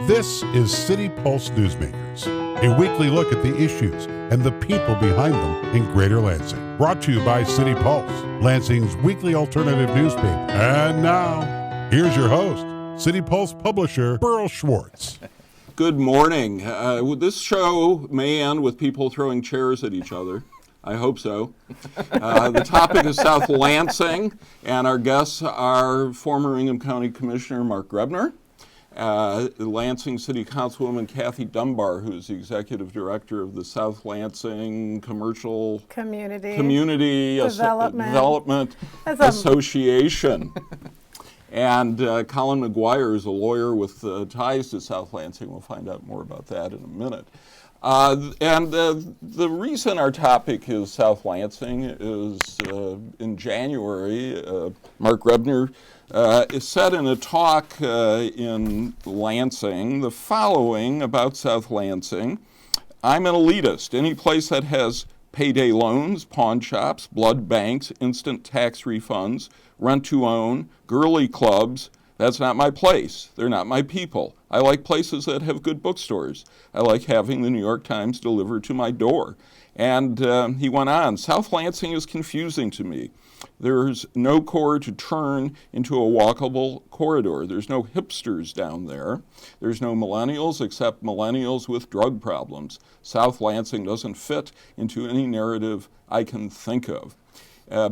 This is City Pulse Newsmakers, a weekly look at the issues and the people behind them in Greater Lansing. Brought to you by City Pulse, Lansing's weekly alternative newspaper. And now, here's your host, City Pulse publisher, Burl Schwartz. Good morning. This show may end with people throwing chairs at each other. I hope so. The topic is South Lansing, and our guests are former Ingham County Commissioner Mark Grebner, Lansing City Councilwoman Kathy Dunbar, who's the Executive Director of the South Lansing Commercial Community Development Association. And Colin McGuire is a lawyer with ties to South Lansing. We'll find out more about that in a minute. The reason our topic is South Lansing is in January, Mark Grebner said in a talk in Lansing the following about South Lansing: "I'm an elitist. Any place that has payday loans, pawn shops, blood banks, instant tax refunds, rent to own, girly clubs, that's not my place. They're not my people. I like places that have good bookstores. I like having the New York Times delivered to my door." And he went on, "South Lansing is confusing to me. There's no core to turn into a walkable corridor. There's no hipsters down there. There's no millennials except millennials with drug problems. South Lansing doesn't fit into any narrative I can think of."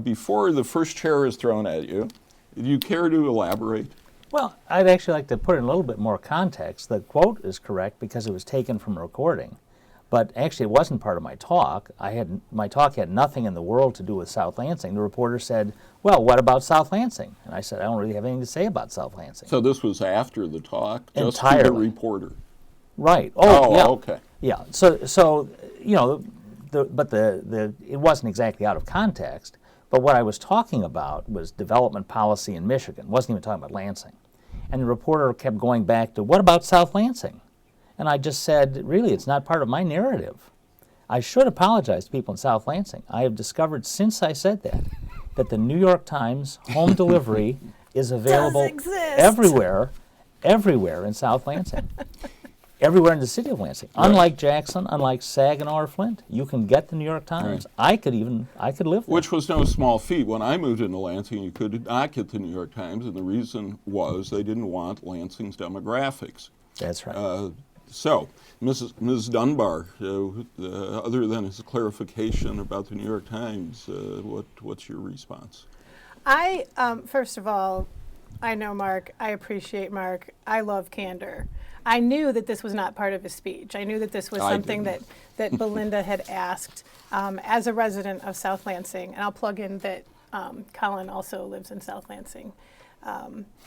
Before the first chair is thrown at you, do you care to elaborate? Well, I'd actually like to put it in a little bit more context. The quote is correct because it was taken from a recording, but actually it wasn't part of my talk. My talk had nothing in the world to do with South Lansing. The reporter said, "Well, what about South Lansing?" And I said, "I don't really have anything to say about South Lansing." So this was after the talk, just Entirely. to the reporter. Right. Oh, yeah. Okay. Yeah. So you know, it wasn't exactly out of context. But what I was talking about was development policy in Michigan. Wasn't even talking about Lansing. And the reporter kept going back to, "What about South Lansing?" And I just said, really, it's not part of my narrative. I should apologize to people in South Lansing. I have discovered since I said that the New York Times home delivery is available everywhere in South Lansing. Everywhere in the city of Lansing. Right. Unlike Jackson, unlike Saginaw or Flint, you can get the New York Times. Right. I could live there. Which was no small feat. When I moved into Lansing, you could not get the New York Times, and the reason was they didn't want Lansing's demographics. That's right. So, Ms. Dunbar, other than his clarification about the New York Times, what's your response? First of all, I know Mark. I appreciate Mark. I love candor. I knew that this was not part of his speech. I knew that this was something that Belinda had asked as a resident of South Lansing. And I'll plug in that Colin also lives in South Lansing.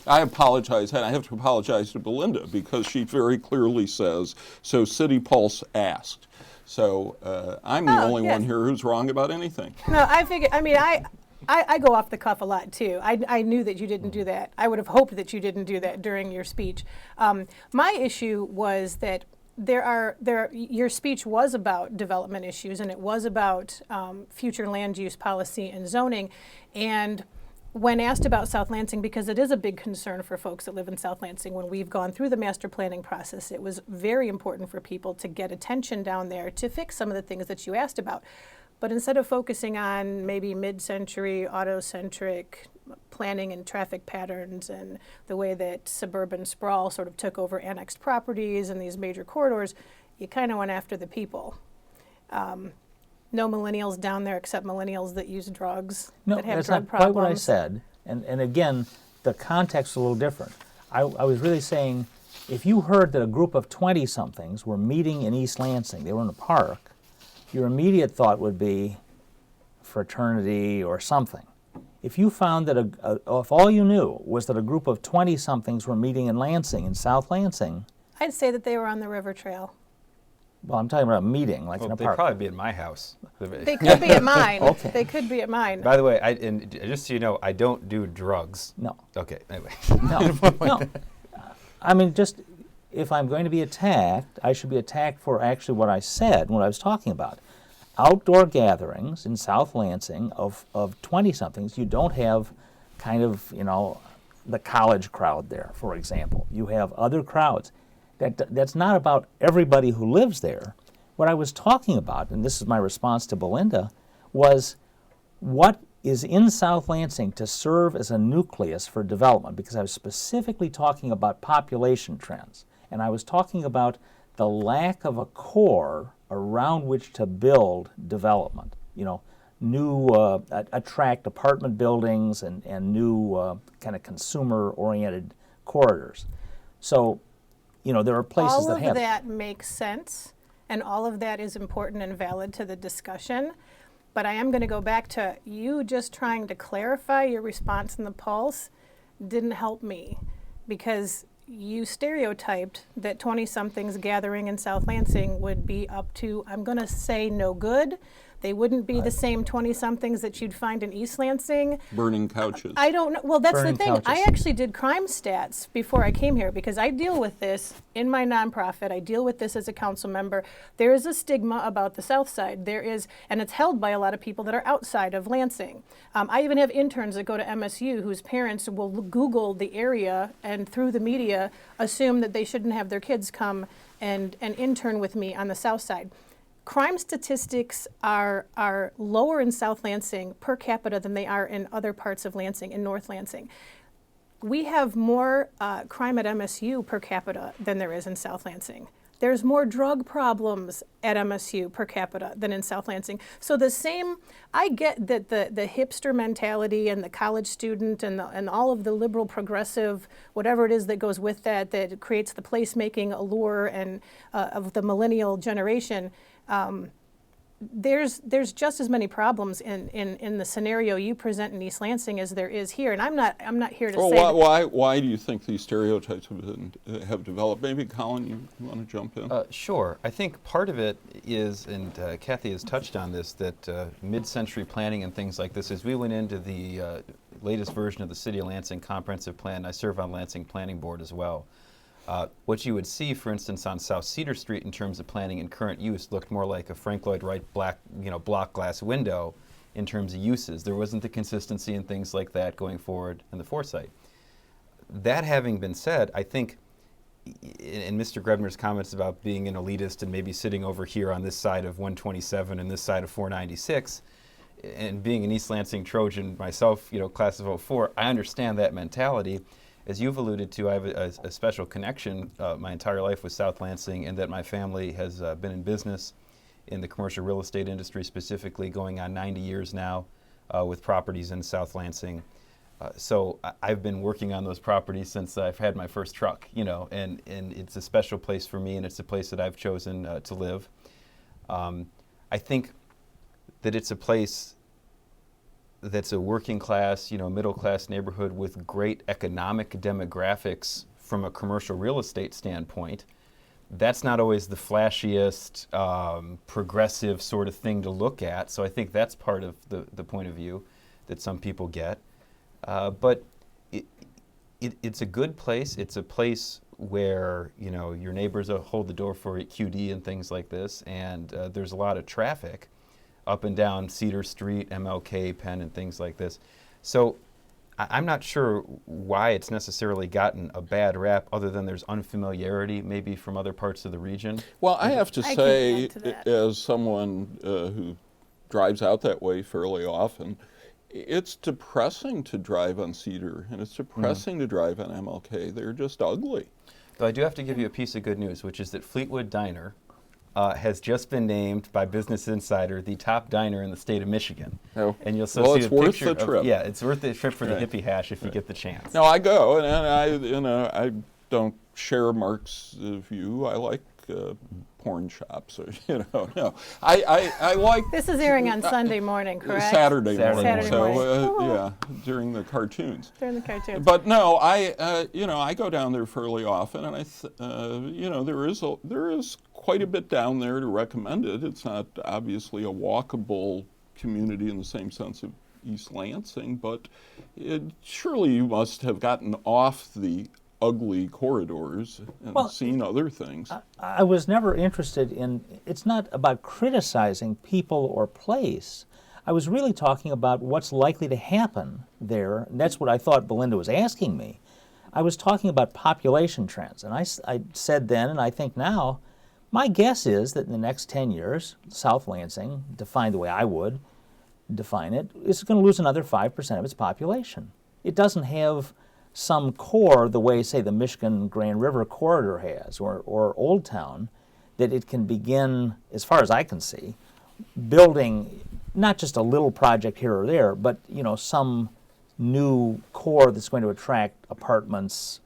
I apologize, and I have to apologize to Belinda because she very clearly says, "So City Pulse asked." So I'm the only one here who's wrong about anything. No, I figured, I go off the cuff a lot too. I knew that you didn't do that. I would have hoped that you didn't do that during your speech. My issue was that your speech was about development issues, and it was about future land use policy and zoning. And when asked about South Lansing, because it is a big concern for folks that live in South Lansing, when we've gone through the master planning process, it was very important for people to get attention down there to fix some of the things that you asked about. But instead of focusing on maybe mid-century, auto-centric planning and traffic patterns and the way that suburban sprawl sort of took over annexed properties and these major corridors, you kind of went after the people. No millennials down there except millennials that use drugs, that have drug problems. No, that's not quite what I said. And again, the context is a little different. I was really saying, if you heard that a group of 20-somethings were meeting in East Lansing, they were in a park, your immediate thought would be fraternity or something. If you found that if all you knew was that a group of 20-somethings were meeting in Lansing, in South Lansing, I'd say that they were on the river trail. Well, I'm talking about a meeting, like in a park. They'd probably be at my house. They could be at mine. Okay. They could be at mine. By the way, and just so you know, I don't do drugs. No. Okay, anyway. No. I mean, just if I'm going to be attacked, I should be attacked for actually what I said, what I was talking about. Outdoor gatherings in South Lansing of 20-somethings, you don't have kind of, the college crowd there, for example. You have other crowds. That's not about everybody who lives there. What I was talking about, and this is my response to Belinda, was what is in South Lansing to serve as a nucleus for development, because I was specifically talking about population trends, and I was talking about the lack of a core around which to build development. New attract apartment buildings and new kind of consumer-oriented corridors. So, there are places all that of have that makes sense, and all of that is important and valid to the discussion. But I am going to go back to you just trying to clarify your response in the Pulse didn't help me, because you stereotyped that 20-somethings gathering in South Lansing would be up to, I'm going to say, no good. They wouldn't be the same 20-somethings that you'd find in East Lansing. Burning couches. I don't know. Well, that's Burning the thing. couches. I actually did crime stats before I came here, because I deal with this in my nonprofit. I deal with this as a council member. There is a stigma about the South Side. There is, and it's held by a lot of people that are outside of Lansing. I even have interns that go to MSU whose parents will Google the area and through the media assume that they shouldn't have their kids come and intern with me on the South Side. Crime statistics are lower in South Lansing per capita than they are in other parts of Lansing, in North Lansing. We have more crime at MSU per capita than there is in South Lansing. There's more drug problems at MSU per capita than in South Lansing. So I get that the hipster mentality and the college student and all of the liberal progressive, whatever it is that goes with that creates the placemaking allure and of the millennial generation. There's just as many problems in the scenario you present in East Lansing as there is here, and I'm not here to say. Well, why do you think these stereotypes have developed? Maybe Colin, you want to jump in? Sure. I think part of it is, and Kathy has touched on this, that mid-century planning and things like this. As we went into the latest version of the City of Lansing Comprehensive Plan, I serve on Lansing Planning Board as well. What you would see, for instance, on South Cedar Street in terms of planning and current use looked more like a Frank Lloyd Wright block glass window in terms of uses. There wasn't the consistency and things like that going forward and the foresight. That having been said, I think in Mr. Grebner's comments about being an elitist and maybe sitting over here on this side of 127 and this side of 496, and being an East Lansing Trojan myself, class of 04, I understand that mentality. As you've alluded to, I have a special connection my entire life with South Lansing, and that my family has been in business in the commercial real estate industry, specifically going on 90 years now with properties in South Lansing. So I've been working on those properties since I've had my first truck, and it's a special place for me, and it's a place that I've chosen to live. I think that it's a place that's a working class, middle class neighborhood with great economic demographics from a commercial real estate standpoint. That's not always the flashiest, progressive sort of thing to look at. So I think that's part of the point of view that some people get. But it's a good place. It's a place where, your neighbors hold the door for QD and things like this. And there's a lot of traffic up and down Cedar Street, MLK, Penn, and things like this. So I'm not sure why it's necessarily gotten a bad rap, other than there's unfamiliarity maybe from other parts of the region. Well, I have to I can say, add to that. as someone who drives out that way fairly often, it's depressing to drive on Cedar, and it's depressing to drive on MLK. They're just ugly. Though I do have to give you a piece of good news, which is that Fleetwood Diner has just been named by Business Insider the top diner in the state of Michigan. Oh. And you'll see Well, it's a worth picture the trip. Yeah, it's worth the trip for the Right. hippie hash if you get the chance. No, I go, and I don't share Mark's view. I like porn shops, or no. I like This is airing on Sunday morning, correct? Saturday morning. Saturday So morning. yeah, during the cartoons. During the cartoons. But no, I go down there fairly often, and there is quite a bit down there to recommend it. It's not obviously a walkable community in the same sense of East Lansing, but surely you must have gotten off the ugly corridors and seen other things. I was never interested in, it's not about criticizing people or place. I was really talking about what's likely to happen there. And that's what I thought Belinda was asking me. I was talking about population trends, and I said then, and I think now, my guess is that in the next 10 years, South Lansing, defined the way I would define it, is going to lose another 5% of its population. It doesn't have some core the way, say, the Michigan Grand River corridor has, or Old Town, that it can begin, as far as I can see, building not just a little project here or there, but some new core that's going to attract apartments,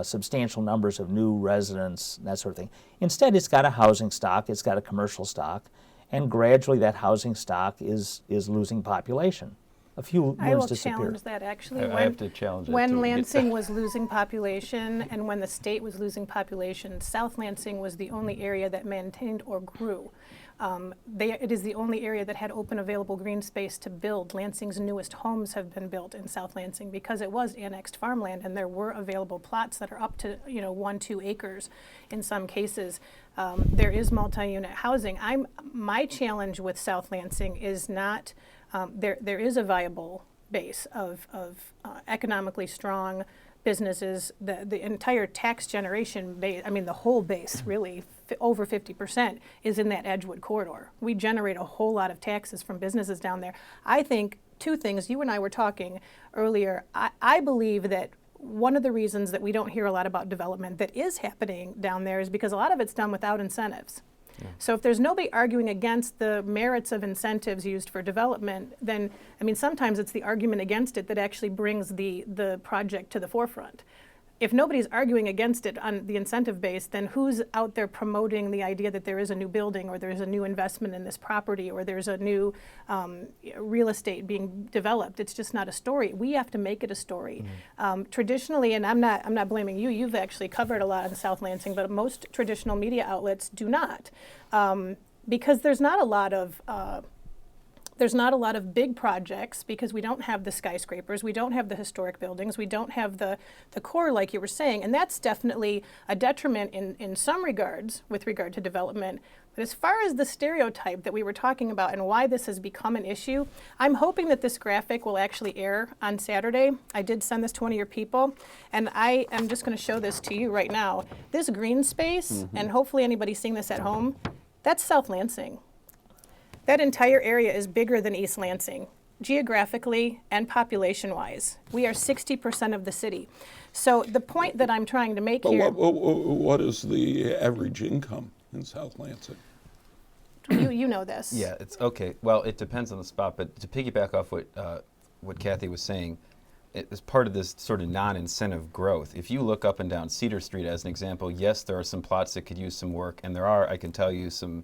substantial numbers of new residents, that sort of thing. Instead, it's got a housing stock, it's got a commercial stock, and gradually that housing stock is losing population. A few I will units disappeared. challenge that, actually. I have to challenge that, When too. Lansing was losing population and when the state was losing population, South Lansing was the only area that maintained or grew. It is the only area that had open available green space to build. Lansing's newest homes have been built in South Lansing because it was annexed farmland, and there were available plots that are up to 1-2 acres in some cases. There is multi-unit housing. My challenge with South Lansing is not there is a viable base of economically strong businesses. The entire tax generation base, the whole base really, over 50% is in that Edgewood corridor. We generate a whole lot of taxes from businesses down there. I think two things, you and I were talking earlier, I believe that one of the reasons that we don't hear a lot about development that is happening down there is because a lot of it's done without incentives. So if there's nobody arguing against the merits of incentives used for development, then, sometimes it's the argument against it that actually brings the project to the forefront. If nobody's arguing against it on the incentive base, then who's out there promoting the idea that there is a new building or there's a new investment in this property or there's a new real estate being developed? It's just not a story. We have to make it a story. Traditionally, and I'm not blaming you, you've actually covered a lot in South Lansing, but most traditional media outlets do not, because there's not a lot of big projects because we don't have the skyscrapers, we don't have the historic buildings, we don't have the core like you were saying, and that's definitely a detriment in some regards with regard to development. But as far as the stereotype that we were talking about and why this has become an issue, I'm hoping that this graphic will actually air on Saturday. I did send this to one of your people, and I am just going to show this to you right now. This green space, and hopefully anybody seeing this at home, that's South Lansing. That entire area is bigger than East Lansing, geographically and population-wise. We are 60% of the city. So the point that I'm trying to make here... What is the average income in South Lansing? You know this. Yeah, it's okay. Well, it depends on the spot, but to piggyback off what Kathy was saying, as part of this sort of non-incentive growth, if you look up and down Cedar Street as an example, yes, there are some plots that could use some work, and there are, I can tell you, some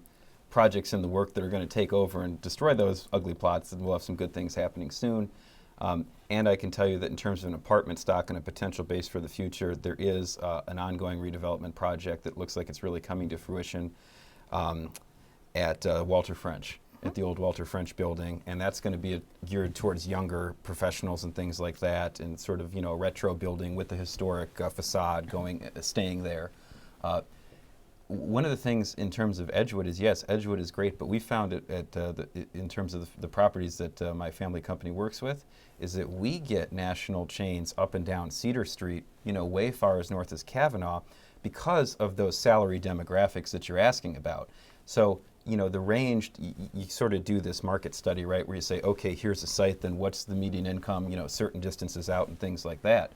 projects in the work that are going to take over and destroy those ugly plots, and we'll have some good things happening soon. And I can tell you that in terms of an apartment stock and a potential base for the future, there is an ongoing redevelopment project that looks like it's really coming to fruition at Walter French, at the old Walter French building, and that's going to be geared towards younger professionals and things like that, and sort of a retro building with the historic facade staying there. One of the things in terms of Edgewood is, yes, Edgewood is great, but we found it in terms of the properties that my family company works with, is that we get national chains up and down Cedar Street, way far as north as Kavanaugh, because of those salary demographics that you're asking about. So, the range, you sort of do this market study, right, where you say, okay, here's a site, then what's the median income, certain distances out and things like that.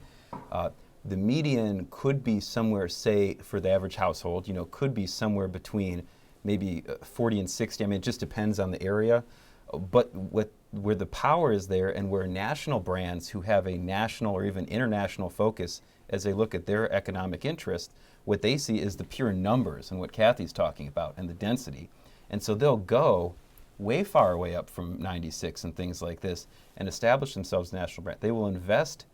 The median could be somewhere, say, for the average household, could be somewhere between maybe 40 and 60. It just depends on the area. But where the power is there and where national brands who have a national or even international focus as they look at their economic interest, what they see is the pure numbers and what Kathy's talking about and the density. And so they'll go way far away up from 96 and things like this and establish themselves as national brand. They will invest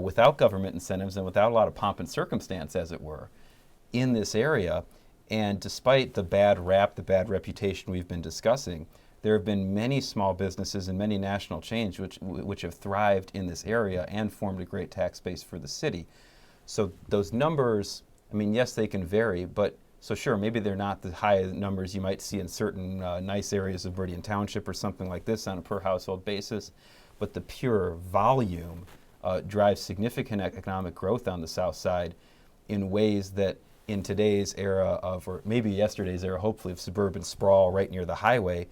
without government incentives and without a lot of pomp and circumstance, as it were, in this area. And despite the bad rap, the bad reputation we've been discussing, there have been many small businesses and many national chains which have thrived in this area and formed a great tax base for the city. So those numbers, yes, they can vary, but so sure, maybe they're not the high numbers you might see in certain nice areas of Meridian Township or something like this on a per household basis, but the pure volume drive significant economic growth on the south side in ways that in today's era of, or maybe yesterday's era, hopefully, of suburban sprawl right near the highway,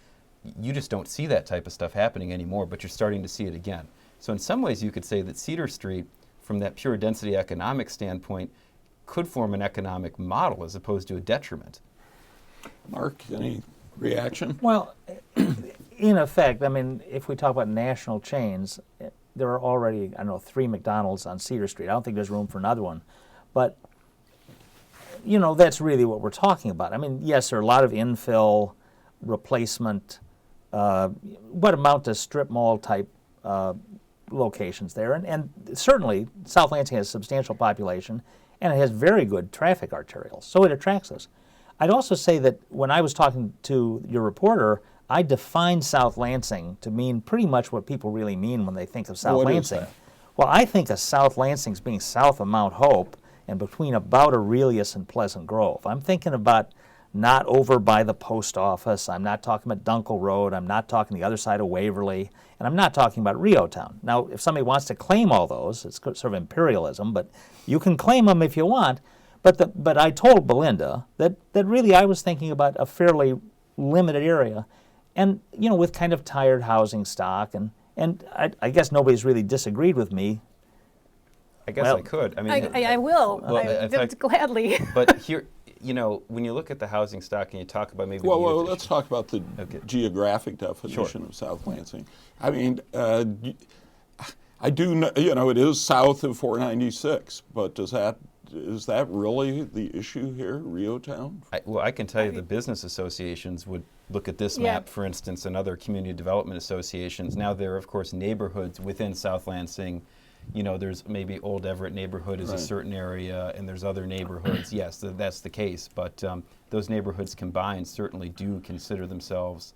you just don't see that type of stuff happening anymore, but you're starting to see it again. So in some ways you could say that Cedar Street, from that pure density economic standpoint, could form an economic model as opposed to a detriment. Mark, any reaction? Well, in effect, I mean, if we talk about national chains, there are already, I don't know, 3 McDonald's on Cedar Street. I don't think there's room for another one. But, you know, that's really what we're talking about. I mean, yes, there are a lot of infill, replacement, what amount to strip mall type locations there. And certainly, South Lansing has a substantial population, and it has very good traffic arterials, so it attracts us. I'd also say that when I was talking to your reporter, I defined South Lansing to mean pretty much what people really mean when they think of South Lansing. Is that? Well, I think of South Lansing as being south of Mount Hope and between about Aurelius and Pleasant Grove. I'm thinking about not over by the post office. I'm not talking about Dunkel Road. I'm not talking the other side of Waverly. And I'm not talking about Rio Town. Now, if somebody wants to claim all those, it's sort of imperialism, but you can claim them if you want. But I told Belinda that really I was thinking about a fairly limited area, and you know, with kind of tired housing stock, and I guess nobody's really disagreed with me. I guess Well, I could. I mean, I will. Well, I, in fact- gladly. but here, you know, when you look at the housing stock and you talk about maybe Well, the youth let's issue. talk about the Okay. geographic definition Sure. of South Lansing. I mean, I do know, you know, it is south of 496, but is that really the issue here, Rio Town? Well, I can tell you the business associations would look at this Yeah. map, for instance, and other community development associations. Now there are, of course, neighborhoods within South Lansing. You know, there's maybe Old Everett neighborhood is Right. a certain area, and there's other neighborhoods. Yes, that's the case. But those neighborhoods combined certainly do consider themselves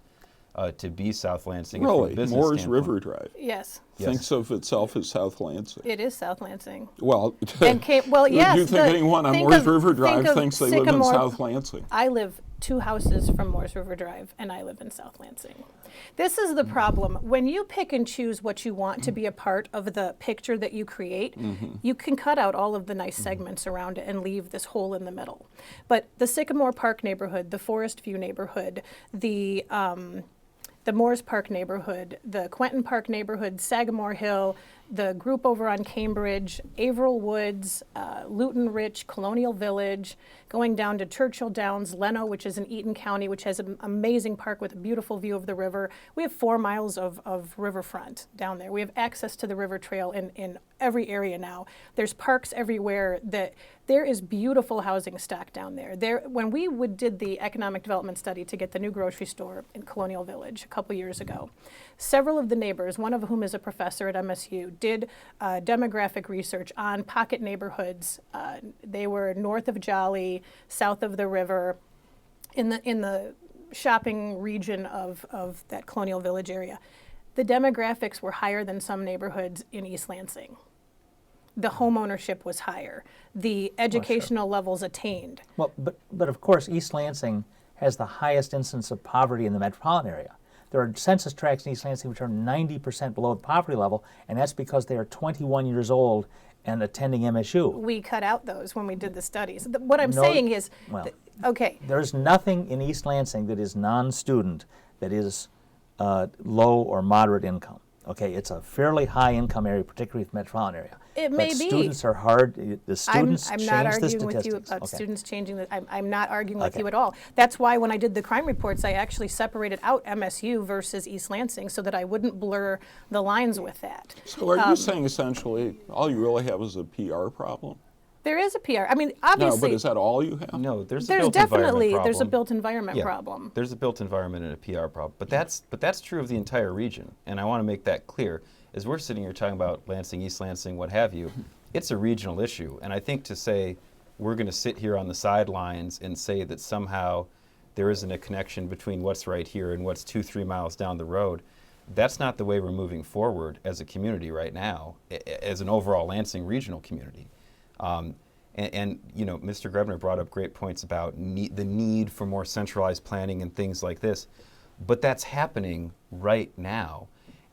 to be South Lansing. and from a Really? business Moore's standpoint- River Drive Yes, Yes. thinks of itself as South Lansing. it is South Lansing. Well, And well, yes. do you think anyone on think Moore's of- River think Drive of thinks they live in Sycamore- South Lansing? I live 2 houses from Moore's River Drive, and I live in South Lansing. This is the problem. When you pick and choose what you want to be a part of the picture that you create, you can cut out all of the nice segments around it and leave this hole in the middle. But the Sycamore Park neighborhood, the Forest View neighborhood, the Moores Park neighborhood, the Quentin Park neighborhood, Sagamore Hill, the group over on Cambridge, Averill Woods, Luton Rich, Colonial Village, going down to Churchill Downs, Leno, which is in Eaton County, which has an amazing park with a beautiful view of the river. We have 4 miles of riverfront down there. We have access to the river trail in every area now. There's parks everywhere. There is beautiful housing stock down there. When we did the economic development study to get the new grocery store in Colonial Village a couple years ago, several of the neighbors, one of whom is a professor at MSU, did demographic research on pocket neighborhoods. They were north of Jolly, south of the river, in the shopping region of that Colonial Village area. The demographics were higher than some neighborhoods in East Lansing. The home ownership was higher. The educational levels attained. Well, but of course, East Lansing has the highest incidence of poverty in the metropolitan area. There are census tracts in East Lansing which are 90% below the poverty level, and that's because they are 21 years old and attending MSU. We cut out those when we did the studies. What I'm No, saying is, well, okay, There's nothing in East Lansing that is non-student that is low or moderate income. Okay, it's a fairly high income area, particularly the metropolitan area. It but may be. students are hard. The students I'm change not the arguing statistics. with you about Okay. students changing the. I'm not arguing with Okay. you at all. That's why when I did the crime reports, I actually separated out MSU versus East Lansing so that I wouldn't blur the lines with that. So are you saying essentially all you really have is a PR problem? There is a PR. I mean, No, obviously, but is that all you have? No, there's a there's built definitely environment there's a problem. built environment Yeah, problem. There's a built environment and a PR problem. But that's true of the entire region, and I want to make that clear. As we're sitting here talking about Lansing, East Lansing, what have you, it's a regional issue. And I think to say we're going to sit here on the sidelines and say that somehow there isn't a connection between what's right here and what's 2-3 miles down the road, that's not the way we're moving forward as a community right now, as an overall Lansing regional community. And you know, Mr. Grebner brought up great points about the need for more centralized planning and things like this, but that's happening right now.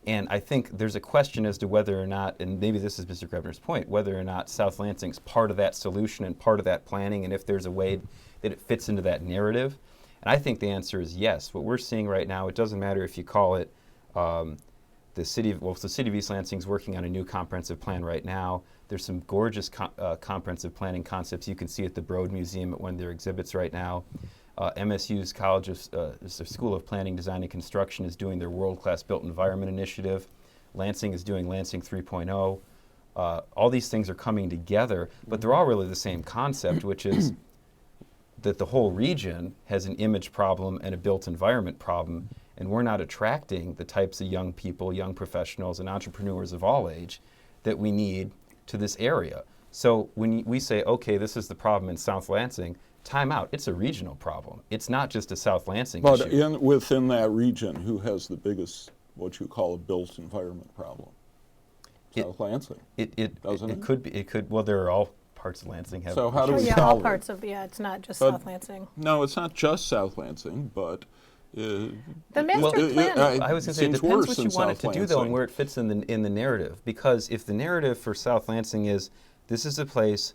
And I think there's a question as to whether or not, and maybe this is Mr. Grevner's point, whether or not South Lansing's part of that solution and part of that planning, and if there's a way that it fits into that narrative. And I think the answer is yes. What we're seeing right now, it doesn't matter if you call it the city of East Lansing is working on a new comprehensive plan right now. There's some gorgeous comprehensive planning concepts you can see at the Broad Museum at one of their exhibits right now. MSU's College of School of Planning, Design, and Construction is doing their world-class built environment initiative. Lansing is doing Lansing 3.0. All these things are coming together, but they're all really the same concept, which is that the whole region has an image problem and a built environment problem, and we're not attracting the types of young people, young professionals, and entrepreneurs of all age that we need to this area. So when we say, okay, this is the problem in South Lansing, time out. It's a regional problem. It's not just a South Lansing issue. But within that region, who has the biggest, what you call a built environment problem? South Lansing. Doesn't it? It could be. It could. Well, there are all parts of Lansing have. So how do Oh, we yeah, all solve parts it? of, it's not just But- South Lansing. No, it's not just South Lansing, but The master plan. I was going to say, it seems depends worse what in you want it South to do, though, and Lansing. where it fits in the narrative. Because if the narrative for South Lansing is, this is a place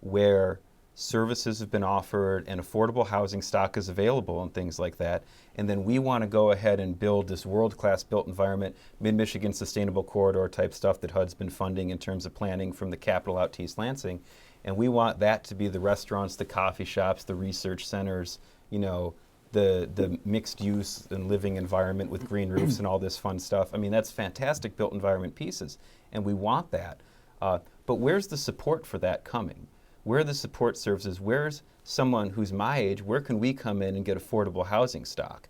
where services have been offered and affordable housing stock is available and things like that, and then we want to go ahead and build this world-class built environment, Mid-Michigan Sustainable Corridor type stuff that HUD's been funding in terms of planning from the capital out to East Lansing, and we want that to be the restaurants, the coffee shops, the research centers, the mixed use and living environment with green roofs and all this fun stuff. I mean, that's fantastic built environment pieces, and we want that. But where's the support for that coming? Where are the support services? Where's someone who's my age? Where can we come in and get affordable housing stock?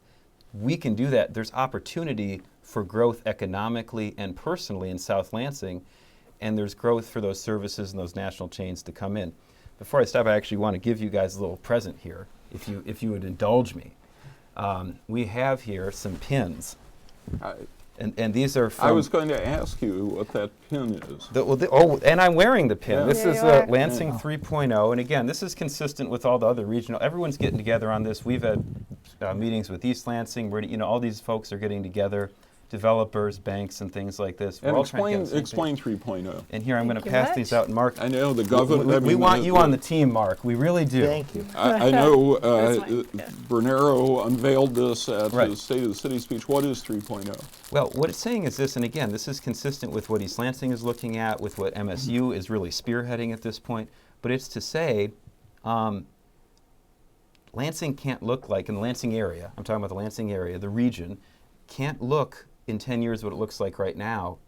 We can do that. There's opportunity for growth economically and personally in South Lansing, and there's growth for those services and those national chains to come in. Before I stop, I actually want to give you guys a little present here, if you would indulge me. We have here some pins, and these are from... I was going to ask you what that pin is. And I'm wearing the pin. Yeah. This Yeah, is you are. Lansing 3.0, and again, this is consistent with all the other regional. Everyone's getting together on this. We've had meetings with East Lansing. All these folks are getting together, developers, banks, and things like this. We're And all trying to get the explain same page. 3.0. And here I'm going to Thank you pass these much. out. And Mark, I know the government. we want you on the team, Mark. We really do. Thank you. I know That's fine, yeah. Bernero unveiled this at Right. his State of the City speech. What is 3.0? Well, what it's saying is this, and again, this is consistent with what East Lansing is looking at, with what MSU is really spearheading at this point, but it's to say Lansing can't look like, in the Lansing area, I'm talking about the Lansing area, the region, can't look in 10 years what it looks like right now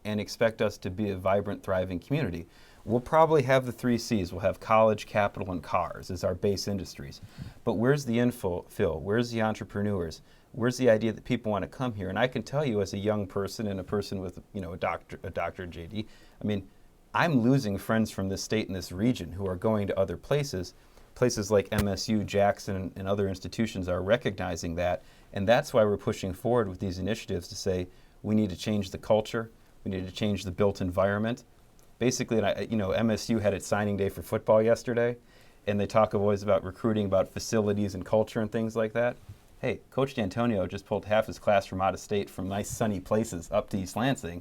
and expect us to be a vibrant, thriving community. We'll probably have the 3 C's. We'll have college, capital, and cars as our base industries. But where's the infill? Where's the entrepreneurs? Where's the idea that people want to come here? And I can tell you as a young person and a person with a doctorate, JD, I mean, I'm losing friends from this state and this region who are going to other places. Places like MSU, Jackson, and other institutions are recognizing that, and that's why we're pushing forward with these initiatives to say we need to change the culture, we need to change the built environment. Basically, MSU had its signing day for football yesterday, and they talk always about recruiting, about facilities and culture and things like that. Hey, Coach D'Antonio just pulled half his class from out of state, from nice sunny places up to East Lansing,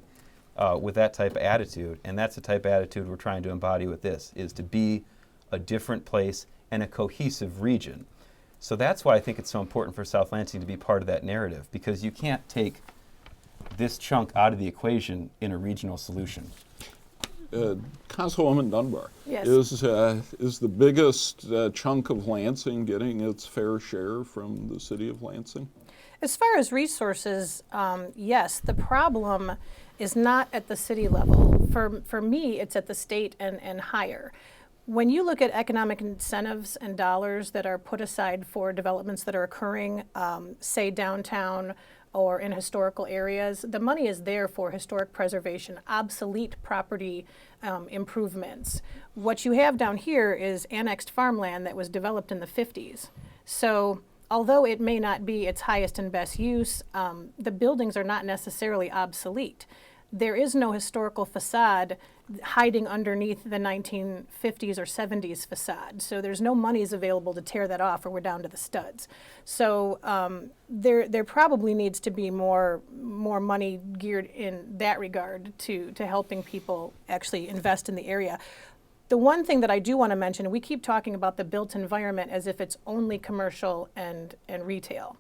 with that type of attitude, and that's the type of attitude we're trying to embody with this, is to be a different place and a cohesive region. So that's why I think it's so important for South Lansing to be part of that narrative, because you can't take this chunk out of the equation in a regional solution. Councilwoman Dunbar, Yes. is the biggest chunk of Lansing getting its fair share from the city of Lansing? As far as resources, yes, the problem is not at the city level. For me, it's at the state and higher. When you look at economic incentives and dollars that are put aside for developments that are occurring, say downtown or in historical areas, the money is there for historic preservation, obsolete property improvements. What you have down here is annexed farmland that was developed in the 50s. So although it may not be its highest and best use, the buildings are not necessarily obsolete. there is no historical facade hiding underneath the 1950s or 70s facade. So there's no monies available to tear that off, or we're down to the studs. So there probably needs to be more money geared in that regard to helping people actually invest in the area. The one thing that I do want to mention, we keep talking about the built environment as if it's only commercial and retail.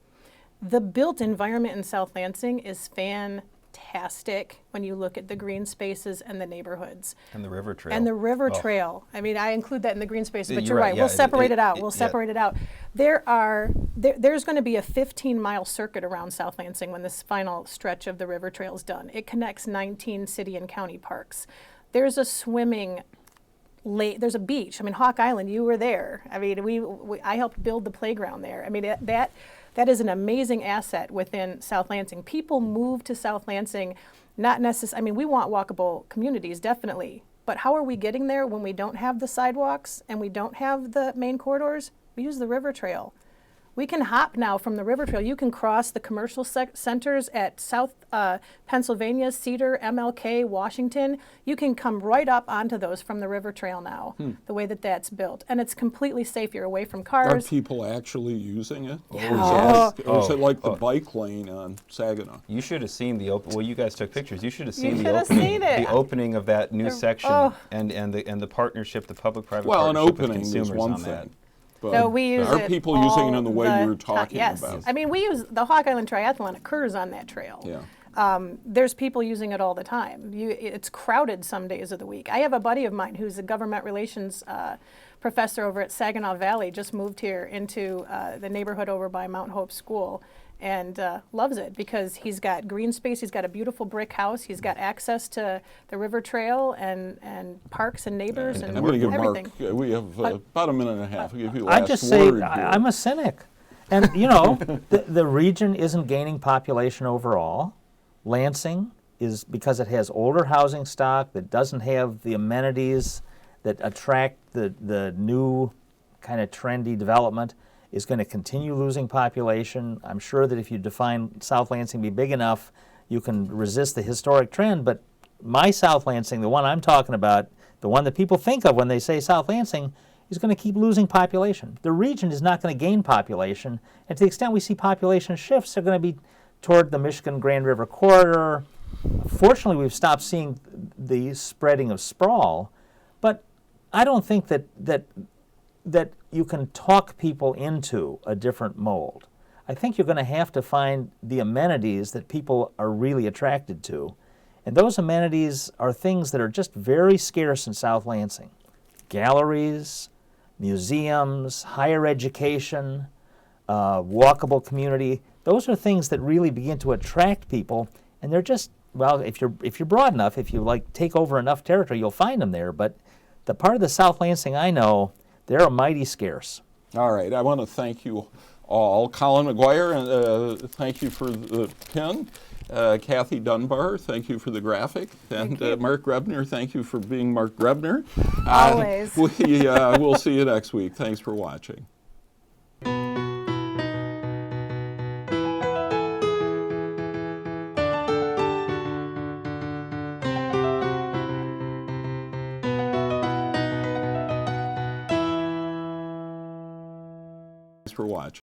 The built environment in South Lansing is fantastic when you look at the green spaces and the neighborhoods. And the river trail. And the river trail. I mean, I include that in the green spaces, but You're you're right. right, We'll yeah, separate it out. it- We'll yeah. separate it out. There's going to be a 15-mile circuit around South Lansing when this final stretch of the river trail is done. It connects 19 city and county parks. There's a swimming lake. There's a beach. I mean, Hawk Island, you were there. I mean, I helped build the playground there. I mean, that is an amazing asset within South Lansing. People move to South Lansing, not necessarily, I mean, we want walkable communities, definitely. But how are we getting there when we don't have the sidewalks and we don't have the main corridors? We use the river trail. We can hop now from the river trail. You can cross the commercial centers at South Pennsylvania, Cedar, MLK, Washington. You can come right up onto those from the river trail now, the way that that's built. And it's completely safe. You're away from Are cars. people actually using it? Yeah. Or is it like the bike lane on Saginaw? You should have seen the open. Well, you guys took pictures. You should have seen should the have opening. seen it. The opening of that new section, oh. and the partnership, the public-private Well, an partnership with opening is consumers one on that. thing. But So we use are it people using it in the way all you're the talking yes. about? I mean, we use the Hawk Island Triathlon occurs on that trail. Yeah. There's people using it all the time. It's crowded some days of the week. I have a buddy of mine who's a government relations professor over at Saginaw Valley, just moved here into the neighborhood over by Mount Hope School, and loves it because he's got green space, he's got a beautiful brick house, he's got access to the river trail and parks and neighbors and I'm going to give everything. Mark, we have about a minute and a half. I'll give you the I last just say word here. I'm a cynic. And, you know, the region isn't gaining population overall. Lansing is, because it has older housing stock that doesn't have the amenities that attract the new kind of trendy development, is going to continue losing population. I'm sure that if you define South Lansing be big enough, you can resist the historic trend. But my South Lansing, the one I'm talking about, the one that people think of when they say South Lansing, is going to keep losing population. The region is not going to gain population, and to the extent we see population shifts, they're going to be toward the Michigan Grand River corridor. Fortunately, we've stopped seeing the spreading of sprawl, but I don't think that you can talk people into a different mold. I think you're going to have to find the amenities that people are really attracted to, and those amenities are things that are just very scarce in South Lansing. Galleries, museums, higher education, walkable community. Those are things that really begin to attract people, and they're just, well, if you're broad enough, if you like take over enough territory, you'll find them there. But the part of the South Lansing I know, they're mighty scarce. All right, I want to thank you all. Colin McGuire, thank you for the pin. Kathy Dunbar, thank you for the graphic. And Mark Grebner, thank you for being Mark Grebner. Always. We'll see you next week. Thanks for watching. Thanks for watching.